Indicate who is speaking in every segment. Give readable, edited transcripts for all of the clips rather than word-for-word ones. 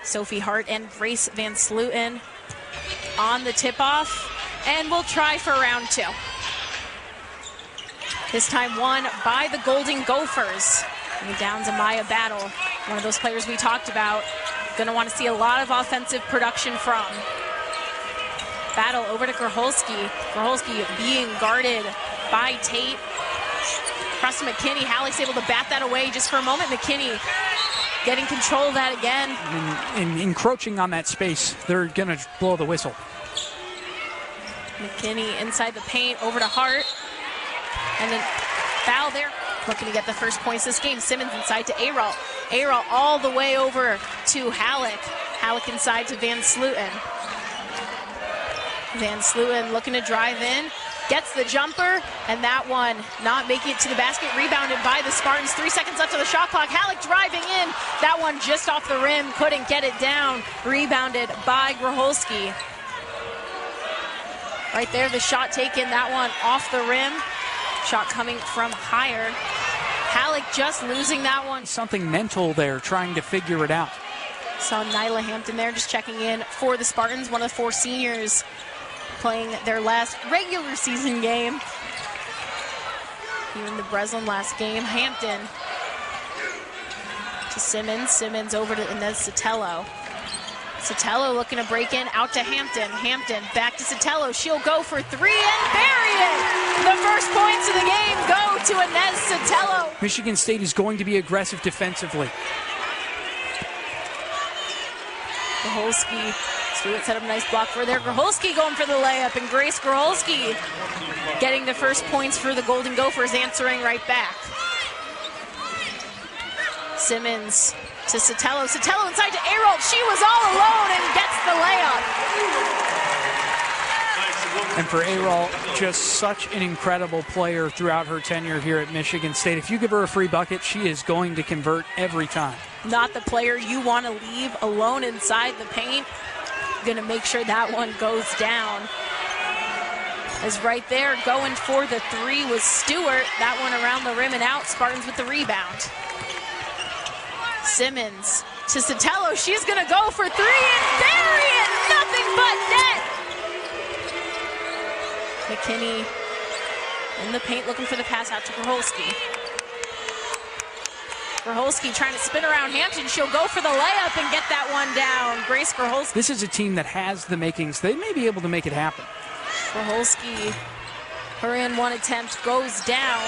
Speaker 1: Sophie Hart and Grace VanSlooten on the tip-off, and we'll try for round 2. This time won by the Golden Gophers. And down to Maya Battle, one of those players we talked about. Going to want to see a lot of offensive production from. Battle over to Grholski. Grholski being guarded by Tate. Across to McKinney. Halleck's able to bat that away just for a moment. McKinney getting control of that again.
Speaker 2: And encroaching on that space, they're going to blow the whistle.
Speaker 1: McKinney inside the paint, over to Hart. And then foul there. Looking to get the first points this game. Simmons inside to Ayrault. Ayrault all the way over to Halleck. Halleck inside to VanSlooten. VanSlooten looking to drive in. Gets the jumper, and that one not making it to the basket. Rebounded by the Spartans. 3 seconds left of the shot clock. Halleck driving in. That one just off the rim. Couldn't get it down. Rebounded by Grholski. Right there, the shot taken. That one off the rim. Shot coming from higher. Halleck just losing that one.
Speaker 2: Something mental there, trying to figure it out.
Speaker 1: Saw Nyla Hampton there just checking in for the Spartans, one of the 4 seniors playing their last regular season game here in the Breslin last game. Hampton to Simmons. Simmons over to Inés Sotelo. Sotelo looking to break in, out to Hampton. Hampton back to Sotelo. She'll go for 3 and bury it. The first points of the game go to Inés Sotelo.
Speaker 2: Michigan State is going to be aggressive defensively.
Speaker 1: Grholski, Stewart set up a nice block for there. Grholski going for the layup, and Grace Grholski getting the first points for the Golden Gophers, answering right back. Simmons to Sotelo. Sotelo inside to Ayrault. She was all alone and gets the layup.
Speaker 2: And for Ayrault, just such an incredible player throughout her tenure here at Michigan State. If you give her a free bucket, she is going to convert every time.
Speaker 1: Not the player you want to leave alone inside the paint. Going to make sure that one goes down. As right there going for the 3 was Stewart. That one around the rim and out. Spartans with the rebound. Simmons to Sotelo. She's going to go for 3 and bury it. Nothing but net. McKinney in the paint looking for the pass out to Grholski. Grholski trying to spin around Hampton. She'll go for the layup and get that one down. Grace Grholski.
Speaker 2: This is a team that has the makings. They may be able to make it happen.
Speaker 1: Grholski, her in one attempt, goes down.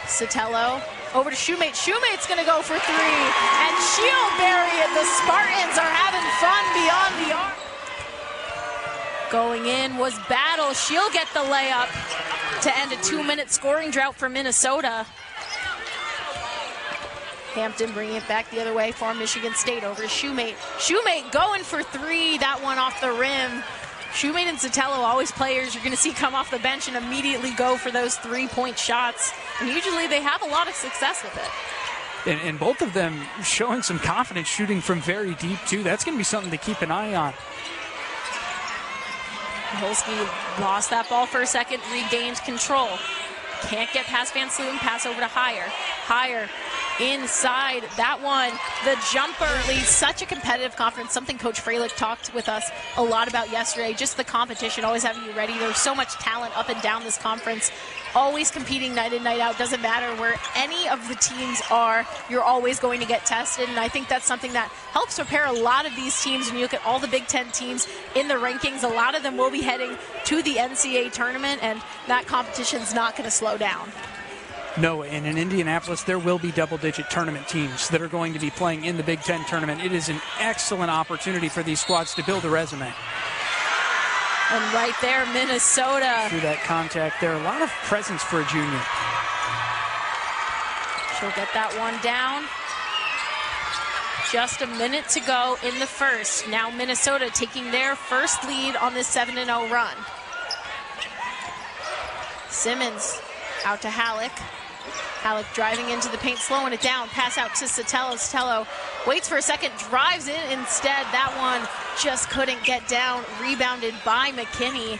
Speaker 1: Sotelo over to Shoemate. Shoemate's going to go for 3, and she'll bury it. The Spartans are having fun beyond the arc. Going in was Battle. She'll get the layup to end a 2-minute scoring drought for Minnesota. Hampton bringing it back the other way for Michigan State over to Shoemate. Shoemate going for 3, that one off the rim. Shoemate and Sotelo, always players you're going to see come off the bench and immediately go for those 3-point shots. And usually they have a lot of success with it.
Speaker 2: And both of them showing some confidence shooting from very deep, too. That's going to be something to keep an eye on.
Speaker 1: Grholski lost that ball for a second, regained control. Can't get past VanSlooten, pass over to Higher. Higher inside, that one, the jumper. Such a competitive conference, something Coach Freilich talked with us a lot about yesterday, just the competition, always having you ready. There's so much talent up and down this conference, always competing night in, night out. Doesn't matter where any of the teams are, you're always going to get tested, and I think that's something that helps prepare a lot of these teams. When you look at all the Big Ten teams in the rankings, a lot of them will be heading to the NCAA tournament, and that competition's not going to slow down.
Speaker 2: No, and in Indianapolis, there will be double-digit tournament teams that are going to be playing in the Big Ten tournament. It is an excellent opportunity for these squads to build a resume.
Speaker 1: And right there, Minnesota.
Speaker 2: Through that contact there, a lot of presence for a junior.
Speaker 1: She'll get that one down. Just a minute to go in the first. Now Minnesota taking their first lead on this 7-0 run. Simmons out to Halleck. Halleck driving into the paint, slowing it down. Pass out to Sotelo. Sotelo waits for a second, drives in instead. That one just couldn't get down. Rebounded by McKinney.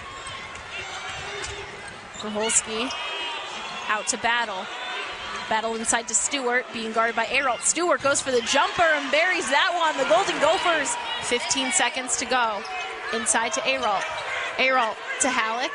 Speaker 1: Grholski out to Battle. Battle inside to Stewart, being guarded by Ayrault. Stewart goes for the jumper and buries that one. The Golden Gophers, 15 seconds to go. Inside to Ayrault. Ayrault to Halleck.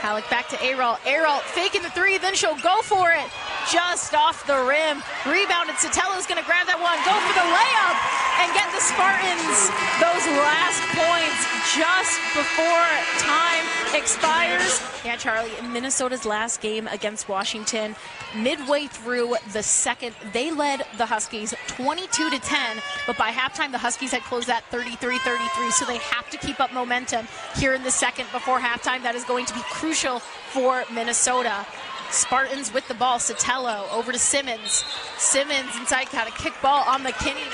Speaker 1: Halleck back to Ayrault. Ayrault faking the three, then she'll go for it. Just off the rim. Rebounded. Sotelo's going to grab that one. Go for the layup and get the Spartans those last points just before time expires. Yeah, Charlie, in Minnesota's last game against Washington, midway through the second, they led the Huskies 22-10, but by halftime, the Huskies had closed that 33-33, so they have to keep up momentum here in the second before halftime. That is going to be crucial for Minnesota. Spartans with the ball. Sotelo over to Simmons. Simmons inside, got a kick ball on McKinney.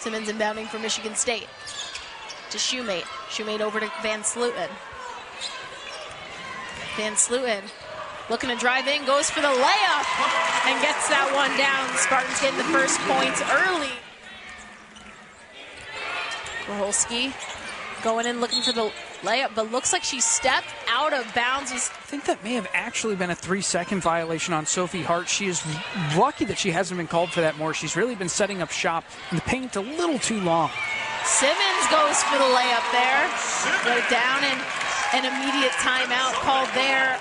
Speaker 1: Simmons inbounding for Michigan State. To Shoemate. Shoemate over to VanSlooten. VanSlooten looking to drive in, goes for the layup, and gets that one down. Spartans getting the first points early. Grholski going in looking for the layup, but looks like she stepped out of bounds.
Speaker 2: I think that may have actually been a 3-second violation on Sophie Hart. She is lucky that she hasn't been called for that more. She's really been setting up shop in the paint a little too long.
Speaker 1: Simmons goes for the layup there. Go down, and an immediate timeout called there.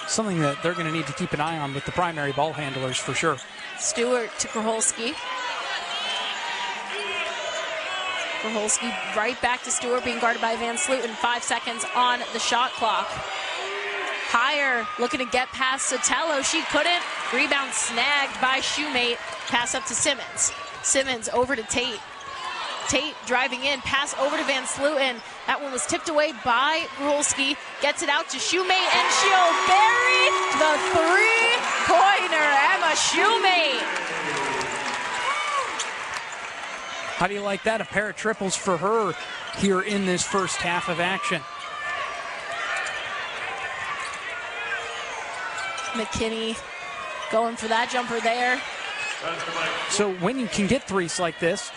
Speaker 2: Something that they're going to need to keep an eye on with the primary ball handlers for sure.
Speaker 1: Stewart to Grholski. Grholski right back to Stewart, being guarded by VanSlooten. 5 seconds on the shot clock. Higher, looking to get past Sotelo. She couldn't. Rebound snagged by Shoemate. Pass up to Simmons. Simmons over to Tate. Tate driving in, pass over to VanSlooten. That one was tipped away by Grholski. Gets it out to Shoemate, and she'll bury the three-pointer. Emma Shoemate.
Speaker 2: How do you like that? A pair of triples for her here in this first half of action.
Speaker 1: McKinney going for that jumper there.
Speaker 2: So when you can get threes like this,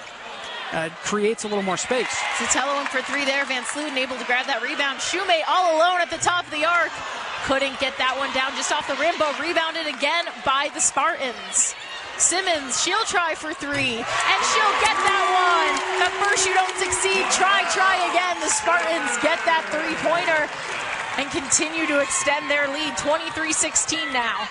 Speaker 2: creates a little more space.
Speaker 1: Sotelo in for three there. VanSlooten able to grab that rebound. Shoemate all alone at the top of the arc. Couldn't get that one down, just off the rim, but rebounded again by the Spartans. Simmons, she'll try for three, and she'll get that one. At first you don't succeed, try again. The Spartans get that three-pointer and continue to extend their lead, 23-16 now.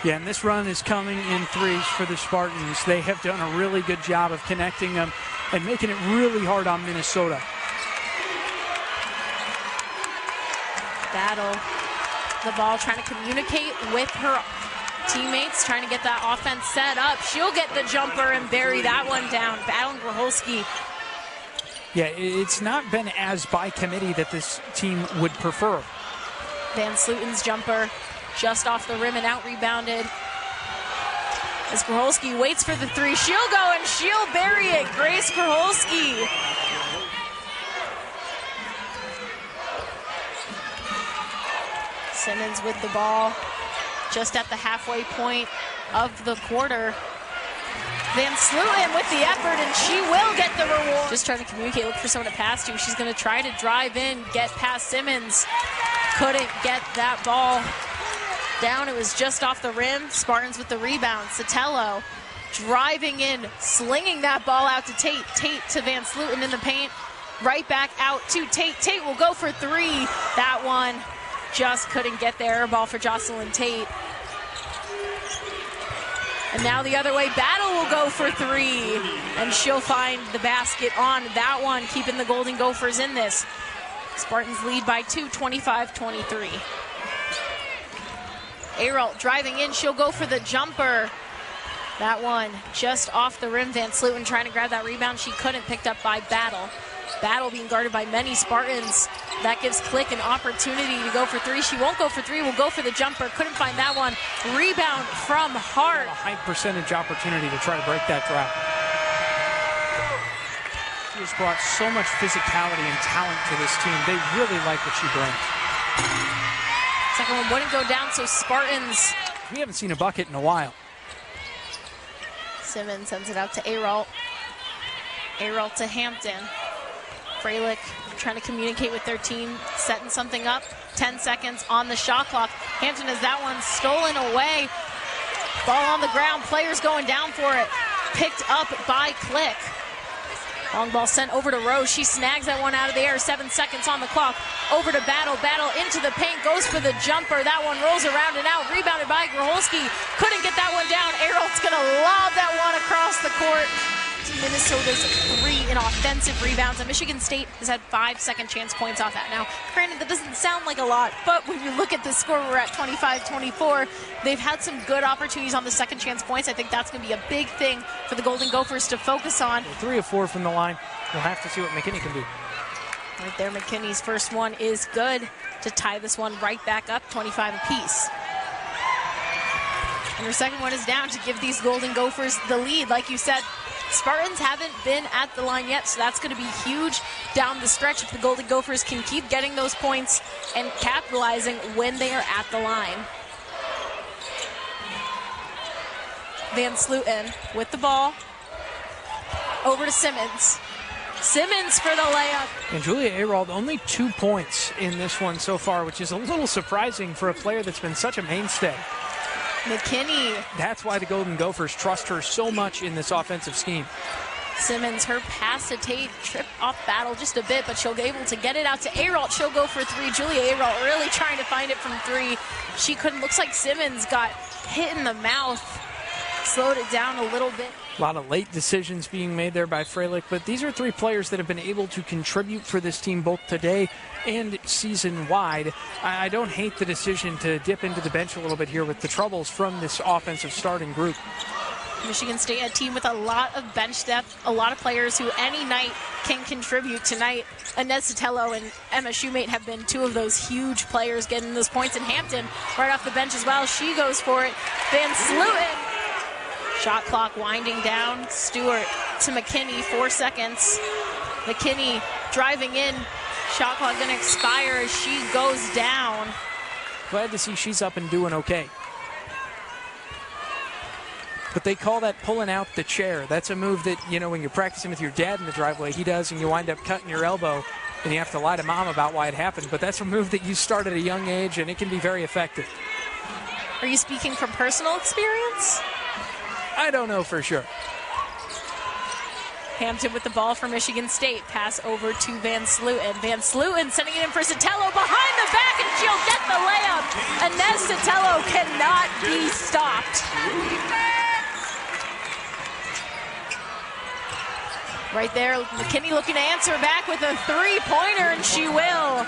Speaker 2: Yeah, and this run is coming in threes for the Spartans. They have done a really good job of connecting them and making it really hard on Minnesota.
Speaker 1: Battle the ball, trying to communicate with her teammates, trying to get that offense set up. She'll get the jumper and bury that one down. Battling Grholski.
Speaker 2: Yeah, it's not been as by committee that this team would prefer.
Speaker 1: VanSlooten's jumper just off the rim and out rebounded. As Grholski waits for the three, she'll go and she'll bury it. Grace Grholski. Simmons with the ball just at the halfway point of the quarter. VanSlooten with the effort, and she will get the reward. Just trying to communicate, look for someone to pass to. She's going to try to drive in, get past Simmons. Couldn't get that ball down. It was just off the rim. Spartans with the rebound. Sotelo driving in, slinging that ball out to Tate. Tate to VanSlooten in the paint. Right back out to Tate. Tate will go for three. That one just couldn't get there. Ball for Jocelyn Tate. And now the other way, Battle will go for three, and she'll find the basket on that one, keeping the Golden Gophers in this. Spartans lead by 2, 25-23. Ayrault driving in, she'll go for the jumper. That one just off the rim. VanSlooten trying to grab that rebound. She couldn't, picked up by Battle. Battle being guarded by many Spartans. That gives Click an opportunity to go for three. She won't go for three, will go for the jumper. Couldn't find that one. Rebound from Hart.
Speaker 2: A high percentage opportunity to try to break that drought. She has brought so much physicality and talent to this team. They really like what she brings.
Speaker 1: Second one wouldn't go down, so Spartans.
Speaker 2: We haven't seen a bucket in a while.
Speaker 1: Simmons sends it out to Ayrault. Ayrault to Hampton. Freilich trying to communicate with their team, setting something up. 10 seconds on the shot clock. Hampton has that one stolen away. Ball on the ground, players going down for it. Picked up by Click. Long ball sent over to Rose. She snags that one out of the air. 7 seconds on the clock. Over to Battle. Battle into the paint. Goes for the jumper. That one rolls around and out. Rebounded by Grholski. Couldn't get that one down. Ayrault's going to lob that one across the court. Minnesota's 3 in offensive rebounds, and Michigan State has had 5 second chance points off that. Now, granted, that doesn't sound like a lot, but when you look at the score, we're at 25-24. They've had some good opportunities on the second chance points. I think that's going to be a big thing for the Golden Gophers to focus on.
Speaker 3: 3 of 4 from the line. We'll have to see what McKinney can do.
Speaker 1: Right there, McKinney's first one is good to tie this one right back up, 25 apiece. And her second one is down to give these Golden Gophers the lead. Like you said, Spartans haven't been at the line yet, so that's going to be huge down the stretch if the Golden Gophers can keep getting those points and capitalizing when they are at the line. VanSlooten with the ball. Over to Simmons. Simmons for the layup.
Speaker 3: And Julia Ayrault only 2 points in this one so far, which is a little surprising for a player that's been such a mainstay.
Speaker 1: McKinney.
Speaker 3: That's why the Golden Gophers trust her so much in this offensive scheme.
Speaker 1: Simmons, her pass to Tate, tripped off Battle just a bit, but she'll be able to get it out to Ayrault. She'll go for 3. Julia Ayrault really trying to find it from 3. She couldn't. Looks like Simmons got hit in the mouth, slowed it down a little bit.
Speaker 3: A lot of late decisions being made there by Freilich, but these are 3 players that have been able to contribute for this team both today and season-wide. I don't hate the decision to dip into the bench a little bit here with the troubles from this offensive starting group.
Speaker 1: Michigan State, a team with a lot of bench depth, a lot of players who any night can contribute. Tonight, Inés Sotelo and Emma Shoemate have been 2 of those huge players getting those points. In Hampton, right off the bench as well, she goes for it. VanSlooten. Shot clock winding down. Stewart to McKinney, 4 seconds. McKinney driving in. Shot clock going to expire as she goes down.
Speaker 3: Glad to see she's up and doing okay. But they call that pulling out the chair. That's a move that, you know, when you're practicing with your dad in the driveway, he does, and you wind up cutting your elbow, and you have to lie to mom about why it happened. But that's a move that you start at a young age, and it can be very effective.
Speaker 1: Are you speaking from personal experience?
Speaker 3: I don't know for sure.
Speaker 1: Hampton with the ball for Michigan State. Pass over to VanSlooten. VanSlooten sending it in for Sotelo behind the back, and she'll get the layup. Inés Sotelo cannot be stopped. Right there, McKinney looking to answer back with a 3-pointer, and she will.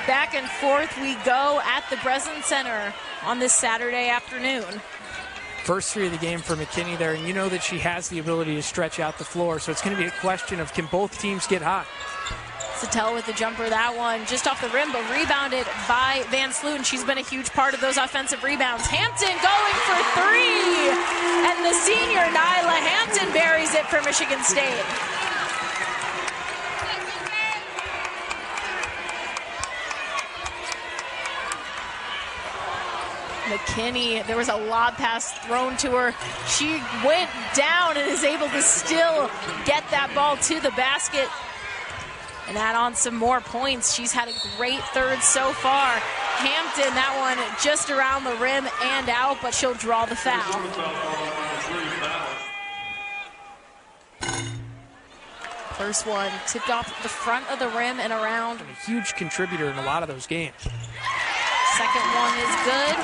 Speaker 1: Back and forth we go at the Breslin Center on this Saturday afternoon.
Speaker 3: First 3 of the game for McKinney there, and you know that she has the ability to stretch out the floor, so it's going to be a question of can both teams get hot.
Speaker 1: Sotelo with the jumper, that one just off the rim, but rebounded by VanSlooten. She's been a huge part of those offensive rebounds. Hampton going for 3, and the senior Nyla Hampton buries it for Michigan State. McKinney, there was a lob pass thrown to her. She went down and is able to still get that ball to the basket and add on some more points. She's had a great third so far. Hampton, that one just around the rim and out, but she'll draw the foul. First one tipped off the front of the rim and around.
Speaker 3: A huge contributor in a lot of those games.
Speaker 1: Second one is good.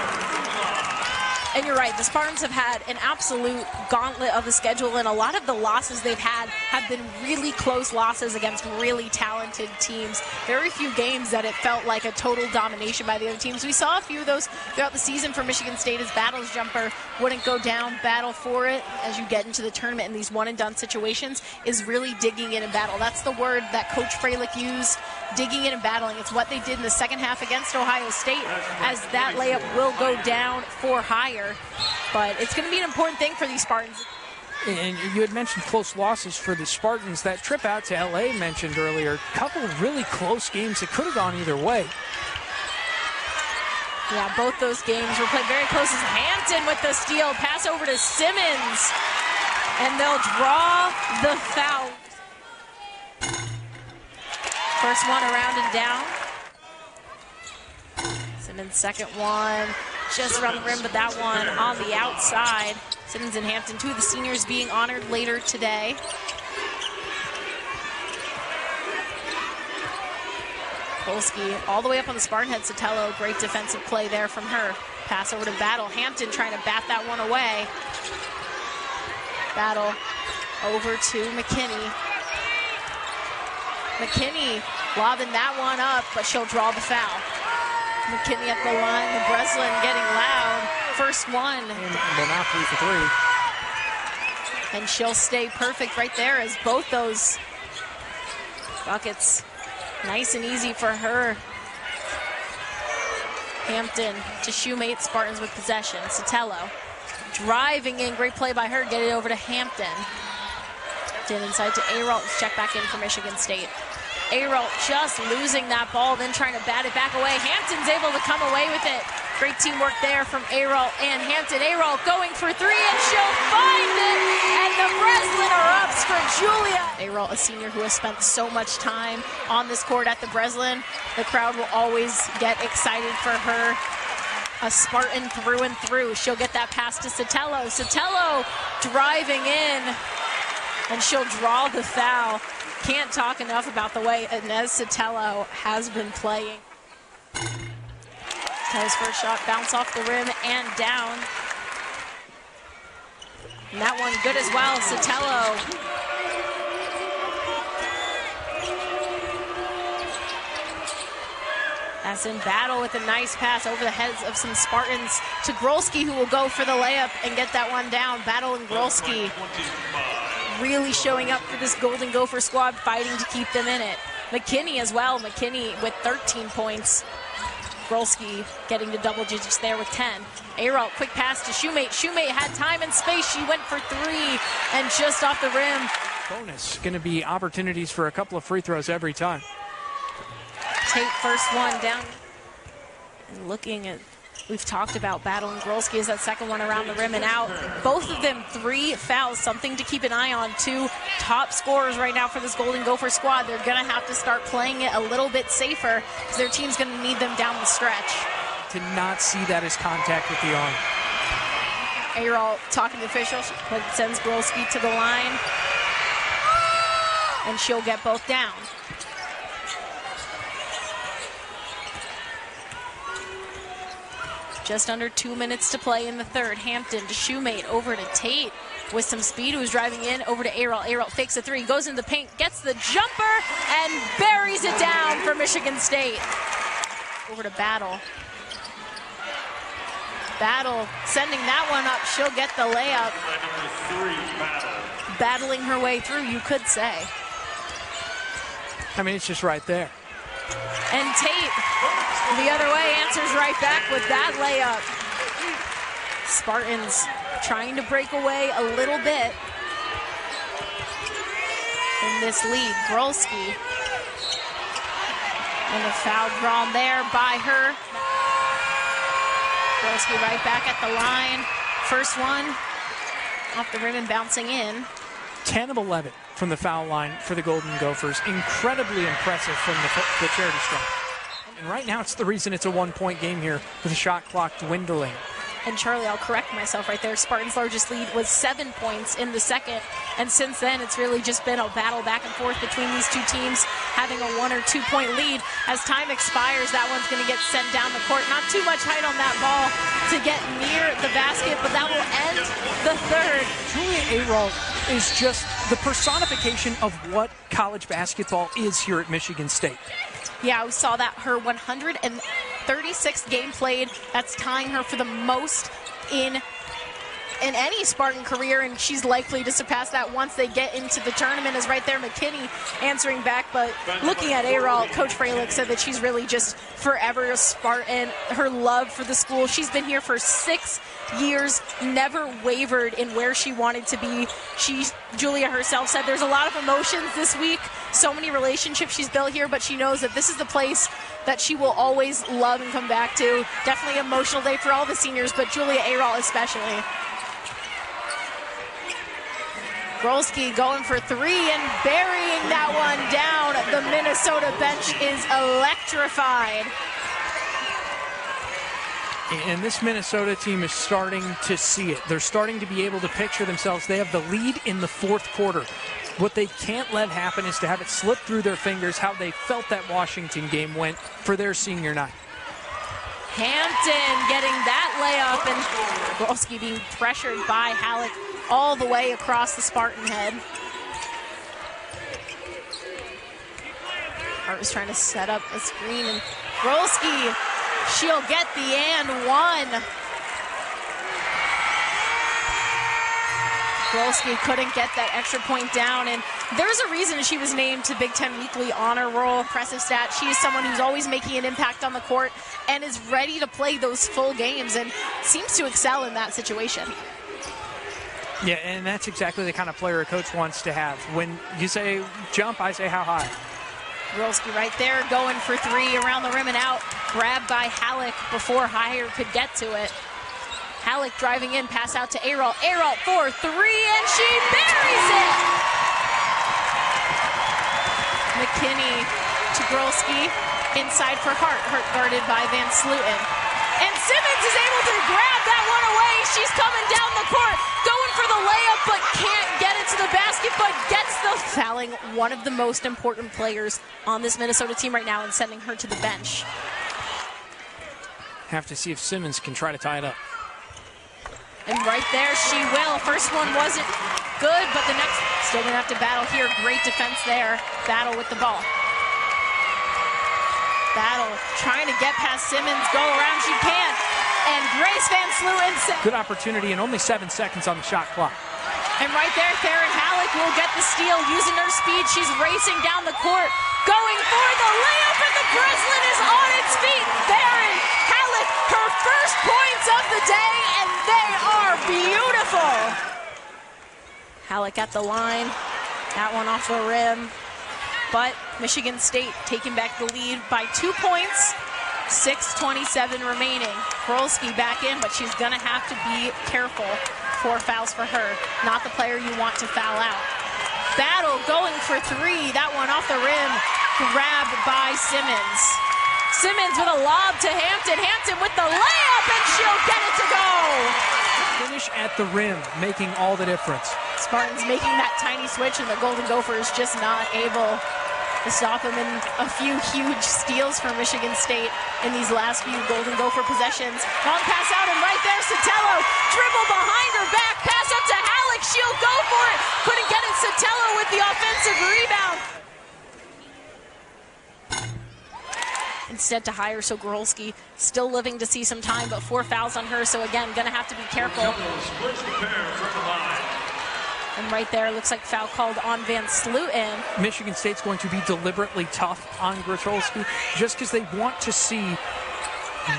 Speaker 1: And you're right, the Spartans have had an absolute gauntlet of the schedule, and a lot of the losses they've had have been really close losses against really talented teams. Very few games that it felt like a total domination by the other teams. We saw a few of those throughout the season for Michigan State as Battle's jumper wouldn't go down. Battle for it as you get into the tournament in these one-and-done situations is really digging in and battle. That's the word that Coach Freilich used, digging in and battling. It's what they did in the second half against Ohio State, as that layup will go down for higher. But it's going to be an important thing for these Spartans.
Speaker 3: And you had mentioned close losses for the Spartans. That trip out to LA mentioned earlier, a couple of really close games that could have gone either way.
Speaker 1: Yeah, both those games were played very close. As Hampton with the steal, pass over to Simmons, and they'll draw the foul. First one around and down. Simmons' second one, just around the rim, but that one on the outside. Simmons and Hampton, two of the seniors being honored later today. Polsky all the way up on the Spartan head. Sotelo, great defensive play there from her. Pass over to Battle. Hampton trying to bat that one away. Battle over to McKinney. McKinney lobbing that one up, but she'll draw the foul. McKinney at the line. The Breslin getting loud. First one.
Speaker 3: And they're now 3 for 3.
Speaker 1: And she'll stay perfect right there as both those buckets nice and easy for her. Hampton to shoemate. Spartans with possession. Sotelo driving in. Great play by her. Get it over to Hampton. Then inside to Ayrault. Check back in for Michigan State. Ayrault just losing that ball, then trying to bat it back away. Hampton's able to come away with it. Great teamwork there from Ayrault and Hampton. Ayrault going for three, and she'll find it! And the Breslin are up for Julia. Ayrault, a senior who has spent so much time on this court at the Breslin. The crowd will always get excited for her. A Spartan through and through. She'll get that pass to Sotelo. Sotelo driving in, and she'll draw the foul. Can't talk enough about the way Inés Sotelo has been playing. Sotelo's first shot, bounce off the rim and down. And that one good as well. Sotelo. That's in Battle with a nice pass over the heads of some Spartans to Grolski, who will go for the layup and get that one down. Battle and Grolski really showing up for this Golden Gopher squad, fighting to keep them in it. McKinney as well. McKinney with 13 points. Grolski getting to double digits there with 10. Ayrault, quick pass to Shoemate. Shoemate had time and space. She went for three and just off the rim.
Speaker 3: Bonus. Going to be opportunities for a couple of free throws every time.
Speaker 1: Tate first one down. And looking at, we've talked about Battle and Grolski is that second one around the rim and out. Both of them 3 fouls, something to keep an eye on. 2 top scorers right now for this Golden Gopher squad. They're going to have to start playing it a little bit safer because their team's going to need them down the stretch.
Speaker 3: To not see that as contact with the arm.
Speaker 1: Ayrault talking to officials, but sends Grolski to the line. And she'll get both down. Just under 2 minutes to play in the third. Hampton to Shoemate, over to Tate with some speed, who's driving in, over to Ayrault. Ayrault fakes a three, goes in the paint, gets the jumper, and buries it down for Michigan State. Over to Battle. Battle sending that one up. She'll get the layup. Battling her way through, you could say.
Speaker 3: I mean, it's just right there.
Speaker 1: And Tate, the other way, answers right back with that layup. Spartans trying to break away a little bit in this lead. Grolski. And a foul drawn there by her. Grolski right back at the line. First one off the rim and bouncing in.
Speaker 3: 10 of 11 from the foul line for the Golden Gophers. Incredibly impressive from the charity stripe. And right now, it's the reason it's a 1-point game here with the shot clock dwindling.
Speaker 1: And Charlie, I'll correct myself right there. Spartans' largest lead was 7 points in the second. And since then, it's really just been a battle back and forth between these two teams, having a 1 or 2 point lead. As time expires, that one's going to get sent down the court. Not too much height on that ball to get near the basket, but that will end the third.
Speaker 3: Julia Ayrault is just the personification of what college basketball is here at Michigan State.
Speaker 1: Yeah, we saw that, her 136th game played. That's tying her for the most in any Spartan career, and she's likely to surpass that once they get into the tournament. Is right there, McKinney answering back. But looking at Ayrault, Coach Freilich said that she's really just forever a Spartan. Her love for the school. She's been here for 6 years, never wavered in where she wanted to be. Julia herself said there's a lot of emotions this week, so many relationships she's built here, but she knows that this is the place that she will always love and come back to. Definitely an emotional day for all the seniors, but Julia Ayrault especially. Grolski going for three and burying that one down. The Minnesota bench is electrified.
Speaker 3: And this Minnesota team is starting to see it. They're starting to be able to picture themselves. They have the lead in the fourth quarter. What they can't let happen is to have it slip through their fingers how they felt that Washington game went for their senior night.
Speaker 1: Hampton getting that layup, and Grolski being pressured by Halleck all the way across the Spartan head. Hart was trying to set up a screen, and Grolski, she'll get the and one. Grolski couldn't get that extra point down, and there's a reason she was named to Big Ten Weekly Honor Roll. Impressive stat. She is someone who's always making an impact on the court and is ready to play those full games and seems to excel in that situation.
Speaker 3: Yeah, and that's exactly the kind of player a coach wants to have. When you say jump, I say how high.
Speaker 1: Grolski right there going for three around the rim and out. Grabbed by Halleck before Heyer could get to it. Halleck driving in, pass out to Ayrault. Ayrault for three, and she buries it! McKinney to Grolski, inside for Hart. Hart guarded by VanSlooten. And Simmons is able to grab that one away. She's coming down the court, going for the layup, but can't get it to the basket, but gets the fouling one of the most important players on this Minnesota team right now and sending her to the bench.
Speaker 3: Have to see if Simmons can try to tie it up.
Speaker 1: And right there, she will. First one wasn't good, but the next, still gonna have to battle here. Great defense there. Battle with the ball. Battle, trying to get past Simmons, go around, she can't. And Grace VanSlooten.
Speaker 3: Good opportunity and only 7 seconds on the shot clock.
Speaker 1: And right there, Theron Halleck will get the steal using her speed. She's racing down the court, going for the layup, and the Breslin is on its feet. Theron Halleck, her first points of the day, and they are beautiful. Halleck at the line, that one off the rim. But Michigan State taking back the lead by 2 points, 6:27 remaining. Grolski back in, but she's gonna have to be careful. 4 fouls for her, not the player you want to foul out. Battle going for three, that one off the rim, grabbed by Simmons. Simmons with a lob to Hampton, Hampton with the layup, and she'll get it to go.
Speaker 3: Finish at the rim, making all the difference.
Speaker 1: Spartans making that tiny switch, and the Golden Gophers just not able to stop them, in a few huge steals for Michigan State in these last few Golden Gopher possessions. Long pass out, and right there, Sotelo dribble behind her back, pass up to Halleck, she'll go for it. Couldn't get it, Sotelo with the offensive rebound. Instead to Heyer, so Grolski still living to see some time, but 4 fouls on her, so again, gonna have to be careful. And right there, looks like foul called on VanSlooten.
Speaker 3: Michigan State's going to be deliberately tough on Grolski just because they want to see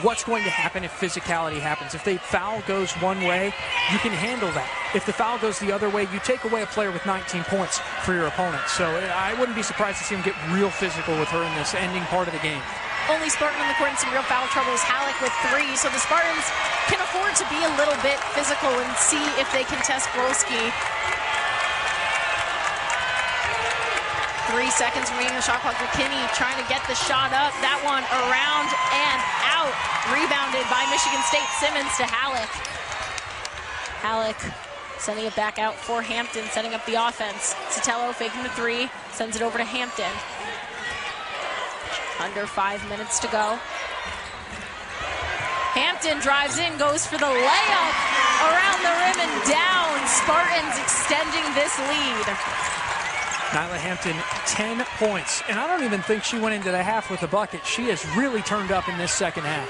Speaker 3: what's going to happen if physicality happens. If the foul goes one way, you can handle that. If the foul goes the other way, you take away a player with 19 points for your opponent. So I wouldn't be surprised to see him get real physical with her in this ending part of the game.
Speaker 1: Only Spartan on the court in some real foul trouble is Halleck with 3, so the Spartans can afford to be a little bit physical and see if they can test Grolski. 3 seconds remaining on the shot clock. McKinney trying to get the shot up. That one around and out. Rebounded by Michigan State. Simmons to Halleck. Halleck sending it back out for Hampton, setting up the offense. Sotelo faking the 3, sends it over to Hampton. Under 5 minutes to go. Hampton drives in, goes for the layup. Around the rim and down. Spartans extending this lead.
Speaker 3: Nyla Hampton, 10 points. And I don't even think she went into the half with a bucket. She has really turned up in this second half.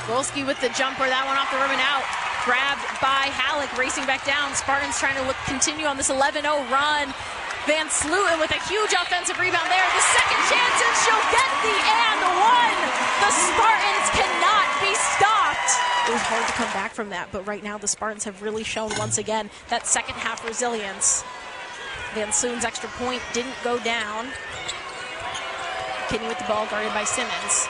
Speaker 1: Grolski with the jumper, that one off the rim and out. Grabbed by Halleck, racing back down. Spartans trying to continue on this 11-0 run. VanSlooten with a huge offensive rebound there. The second chance, and she'll get the and one. The Spartans cannot be stopped. It was hard to come back from that, but right now the Spartans have really shown once again that second half resilience. VanSlooten's extra point didn't go down. McKinney with the ball, guarded by Simmons.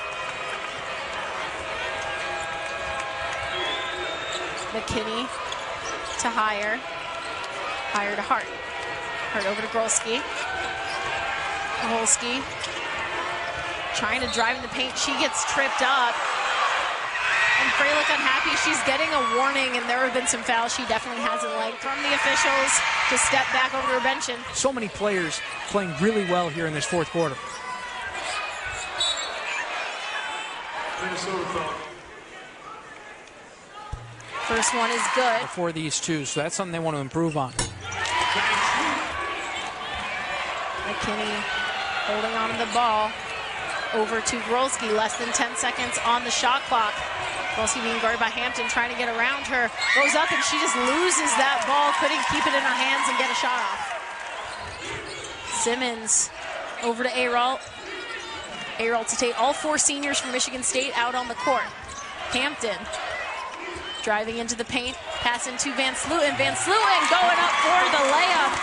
Speaker 1: McKinney to Heyer. Heyer to Hart. Hurt over to Grolski. Grolski trying to drive in the paint. She gets tripped up. And Freilich unhappy. She's getting a warning, and there have been some fouls she definitely hasn't liked from the officials to step back over to her bench.
Speaker 3: So many players playing really well here in this fourth quarter.
Speaker 1: First one is good.
Speaker 3: For these two, so that's something they want to improve on.
Speaker 1: McKinney holding on to the ball. Over to Grolski, less than 10 seconds on the shot clock. Grolski being guarded by Hampton, trying to get around her. Goes up and she just loses that ball. Couldn't keep it in her hands and get a shot off. Simmons over to Ayrault. Ayrault to Tate. All four seniors from Michigan State out on the court. Hampton driving into the paint. Pass into VanSlooten. VanSlooten going up for the layup.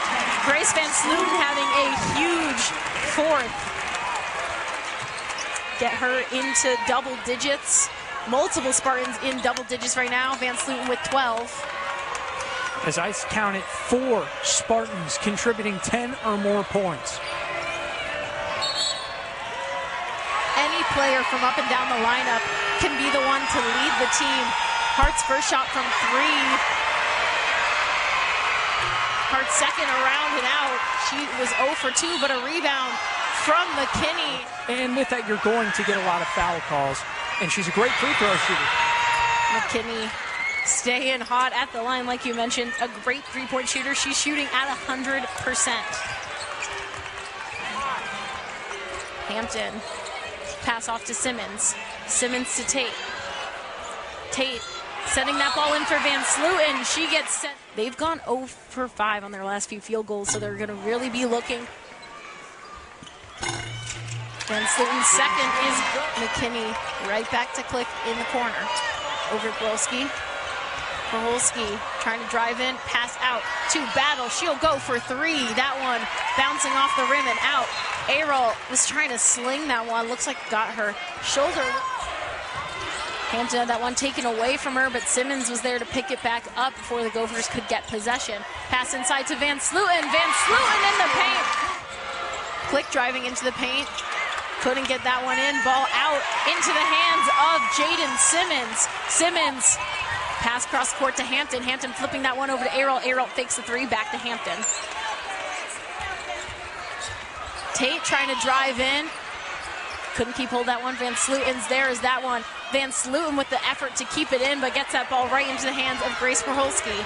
Speaker 1: Grace VanSlooten having a huge fourth. Get her into double digits. Multiple Spartans in double digits right now. VanSlooten with 12.
Speaker 3: As I counted, 4 Spartans contributing 10 or more points.
Speaker 1: Any player from up and down the lineup can be the one to lead the team. Hart's first shot from 3. Hart's second around and out. She was 0 for 2, but a rebound from McKinney.
Speaker 3: And with that, you're going to get a lot of foul calls. And she's a great free throw shooter.
Speaker 1: McKinney staying hot at the line, like you mentioned. A great three-point shooter. She's shooting at 100%. Hampton. Pass off to Simmons. Simmons to Tate. Tate setting that ball in for VanSlooten. She gets set. They've gone 0 for 5 on their last few field goals, so they're going to really be looking. VanSlooten's second is McKinney right back to click in the corner. Over Grolski. Grolski trying to drive in, pass out to Battle. She'll go for 3. That one bouncing off the rim and out. Ayrault was trying to sling that one. Looks like got her shoulder. Hampton had that one taken away from her, but Simmons was there to pick it back up before the Gophers could get possession. Pass inside to VanSlooten. VanSlooten in the paint. Click driving into the paint. Couldn't get that one in. Ball out into the hands of Jaddan Simmons. Simmons pass cross court to Hampton. Hampton flipping that one over to Ayrault. Ayrault fakes the 3, back to Hampton. Tate trying to drive in. Couldn't keep hold of that one. VanSlooten's there is that one. VanSlooten with the effort to keep it in, but gets that ball right into the hands of Grace Berholski.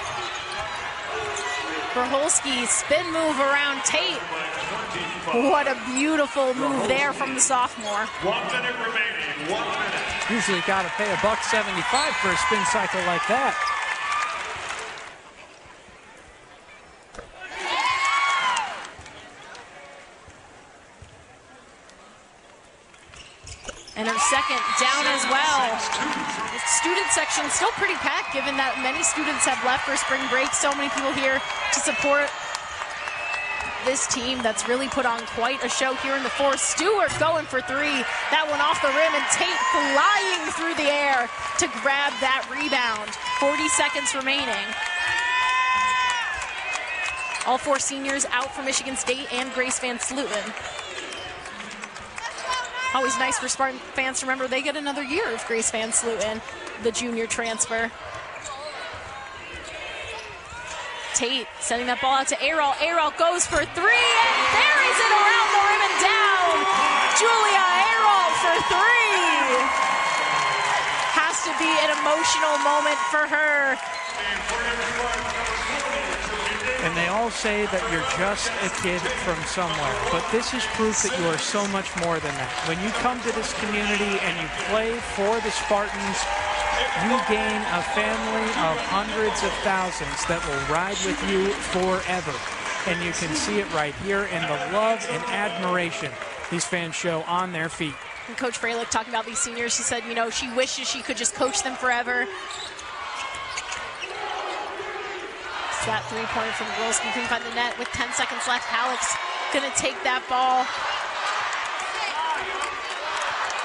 Speaker 1: Berholski spin move around Tate. What a beautiful move there from the sophomore.
Speaker 4: 1 minute remaining. 1 minute.
Speaker 3: Usually got to pay $1.75 for a spin cycle like that.
Speaker 1: And her second down as well. The student section still pretty packed, given that many students have left for spring break. So many people here to support this team that's really put on quite a show here in the fourth. Stewart going for 3. That one off the rim, and Tate flying through the air to grab that rebound. 40 seconds remaining. All 4 seniors out for Michigan State and Grace VanSlooten. Always nice for Spartan fans to remember they get another year of Grace VanSlooten, the junior transfer. Tate sending that ball out to Ayrault. Ayrault goes for 3 and buries it around the rim and down. Julia Ayrault for 3. Has to be an emotional moment for her.
Speaker 3: And they all say that you're just a kid from somewhere, but this is proof that you are so much more than that. When you come to this community and you play for the Spartans, you gain a family of hundreds of thousands that will ride with you forever. And you can see it right here in the love and admiration these fans show on their feet.
Speaker 1: And Coach Freilich talking about these seniors, she said, you know, she wishes she could just coach them forever. That 3-pointer from Grolski, couldn't find the net with 10 seconds left. Halleck's gonna take that ball.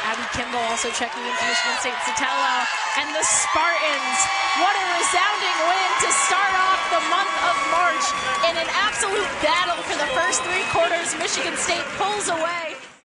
Speaker 1: Abby Kimball also checking in for Michigan State. Sotelo and the Spartans. What a resounding win to start off the month of March in an absolute battle for the first three quarters. Michigan State pulls away.